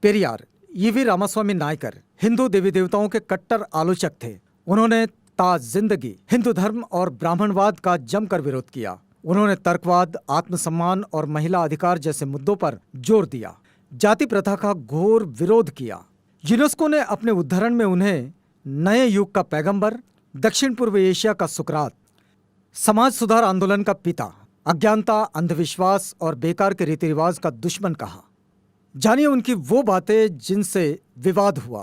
Periyar EV Ramaswamy Naikar Hindu देवी देवताओं के कट्टर आलोचक थे। उन्होंने जिंदगी हिंदू धर्म और ब्राह्मणवाद का जमकर विरोध किया। उन्होंने तर्कवाद, आत्मसम्मान और महिला अधिकार जैसे मुद्दों पर जोर दिया। जाति प्रथा का घोर विरोध किया। यूनेस्को ने अपने उद्धरण में उन्हें नए युग का पैगंबर, दक्षिण पूर्व एशिया का सुकरात, समाज सुधार आंदोलन का पिता, अज्ञानता, अंधविश्वास और बेकार के रीति रिवाज का दुश्मन कहा। जानिए उनकी वो बातें जिनसे विवाद हुआ।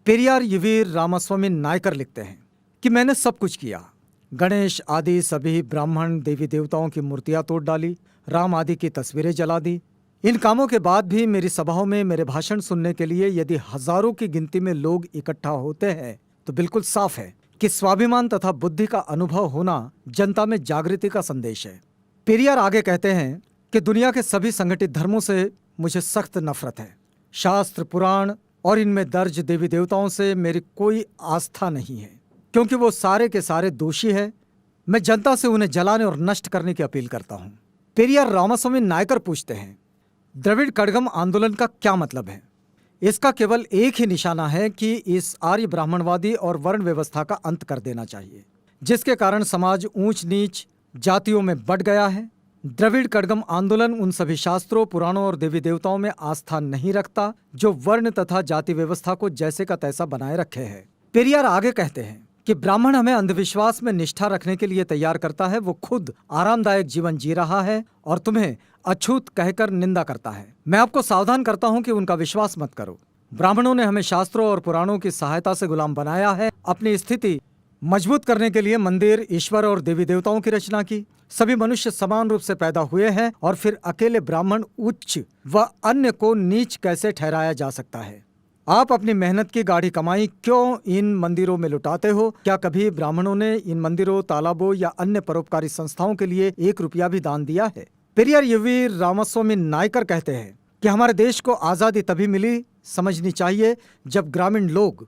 पेरियार ईवी रामास्वामी नायकर लिखते हैं कि मैंने सब कुछ किया। गणेश आदि सभी ब्राह्मण देवी देवताओं की मूर्तियां तोड़ डाली, राम आदि की तस्वीरें जला दी। इन कामों के बाद भी मेरी सभाओं में मेरे भाषण सुनने के लिए यदि हजारों की गिनती में लोग इकट्ठा होते हैं तो बिल्कुल साफ है कि स्वाभिमान तथा बुद्धि का अनुभव होना जनता में जागृति का संदेश है। पेरियार आगे कहते हैं कि दुनिया के सभी संगठित धर्मों से मुझे सख्त नफरत है। शास्त्र, पुराण और इनमें दर्ज देवी देवताओं से मेरी कोई आस्था नहीं है, क्योंकि वो सारे के सारे दोषी है। मैं जनता से उन्हें जलाने और नष्ट करने की अपील करता हूँ। पेरियार रामास्वामी नायकर पूछते हैं, द्रविड़ कड़गम आंदोलन का क्या मतलब है? इसका केवल एक ही निशाना है कि इस आर्य ब्राह्मणवादी और वर्ण व्यवस्था का अंत कर देना चाहिए, जिसके कारण समाज ऊंच नीच जातियों में बढ़ गया है। द्रविड़ कड़गम आंदोलन उन सभी शास्त्रों, पुराणों और देवी देवताओं में आस्था नहीं रखता जो वर्ण तथा जाति व्यवस्था को जैसे का तैसा बनाए रखे है। पेरियार आगे कहते हैं कि ब्राह्मण हमें अंधविश्वास में निष्ठा रखने के लिए तैयार करता है। वो खुद आरामदायक जीवन जी रहा है और तुम्हें अछूत कहकर निंदा करता है। मैं आपको सावधान करता हूं कि उनका विश्वास मत करो। ब्राह्मणों ने हमें शास्त्रों और पुराणों की सहायता से गुलाम बनाया है। अपनी स्थिति मजबूत करने के लिए मंदिर, ईश्वर और देवी देवताओं की रचना की। सभी मनुष्य समान रूप से पैदा हुए हैं और फिर अकेले ब्राह्मण उच्च व अन्य को नीच कैसे ठहराया जा सकता है? आप अपनी मेहनत की गाढ़ी कमाई क्यों इन मंदिरों में लुटाते हो? क्या कभी ब्राह्मणों ने इन मंदिरों, तालाबों या अन्य परोपकारी संस्थाओं के लिए 1 रुपया भी दान दिया है? पेरियार ईवी रामास्वामी नायकर कहते हैं कि हमारे देश को आजादी तभी मिली, समझनी चाहिए, जब ग्रामीण लोग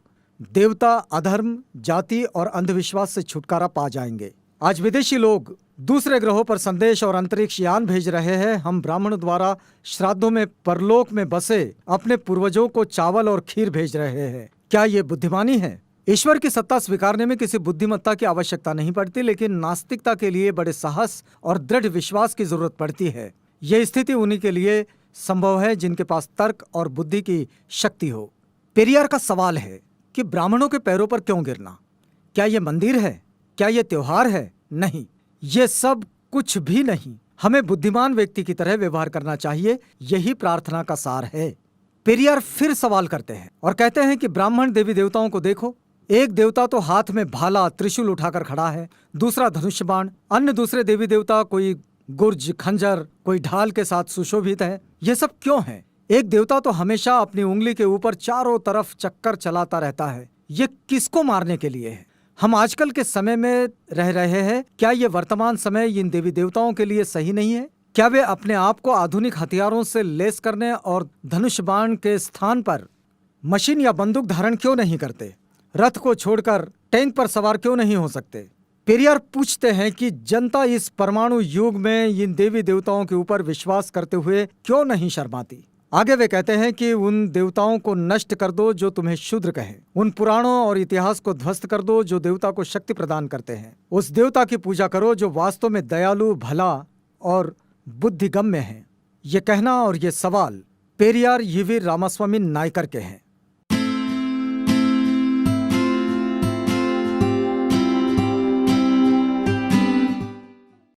देवता, अधर्म, जाति और अंधविश्वास से छुटकारा पा जाएंगे। आज विदेशी लोग दूसरे ग्रहों पर संदेश और अंतरिक्ष यान भेज रहे हैं। हम ब्राह्मणों द्वारा श्राद्धों में परलोक में बसे अपने पूर्वजों को चावल और खीर भेज रहे हैं। क्या ये बुद्धिमानी है? ईश्वर की सत्ता स्वीकारने में किसी बुद्धिमत्ता की आवश्यकता नहीं पड़ती, लेकिन नास्तिकता के लिए बड़े साहस और दृढ़ विश्वास की जरूरत पड़ती है। यह स्थिति उन्हीं के लिए संभव है जिनके पास तर्क और बुद्धि की शक्ति हो। पेरियार का सवाल है कि ब्राह्मणों के पैरों पर क्यों गिरना? क्या ये मंदिर है? क्या ये त्योहार है? नहीं, ये सब कुछ भी नहीं। हमें बुद्धिमान व्यक्ति की तरह व्यवहार करना चाहिए। यही प्रार्थना का सार है। पेरियार फिर सवाल करते हैं और कहते हैं कि ब्राह्मण देवी देवताओं को देखो। एक देवता तो हाथ में भाला, त्रिशूल उठाकर खड़ा है, दूसरा धनुष बाण। अन्य दूसरे देवी देवता कोई गुर्ज, खंजर, कोई ढाल के साथ सुशोभित है। ये सब क्यों है? एक देवता तो हमेशा अपनी उंगली के ऊपर चारों तरफ चक्कर चलाता रहता है। ये किसको मारने के लिए है? हम आजकल के समय में रह रहे हैं। क्या ये वर्तमान समय इन देवी देवताओं के लिए सही नहीं है? क्या वे अपने आप को आधुनिक हथियारों से लैस करने और धनुष बाण के स्थान पर मशीन या बंदूक धारण क्यों नहीं करते? रथ को छोड़कर टैंक पर सवार क्यों नहीं हो सकते? पेरियार पूछते हैं कि जनता इस परमाणु युग में इन देवी देवताओं के ऊपर विश्वास करते हुए क्यों नहीं शर्माती? आगे वे कहते हैं कि उन देवताओं को नष्ट कर दो जो तुम्हें शूद्र कहे। उन पुराणों और इतिहास को ध्वस्त कर दो जो देवता को शक्ति प्रदान करते हैं। उस देवता की पूजा करो जो वास्तव में दयालु, भला और बुद्धिगम्य है। ये कहना और ये सवाल पेरियार ईवी रामास्वामी नायकर के हैं।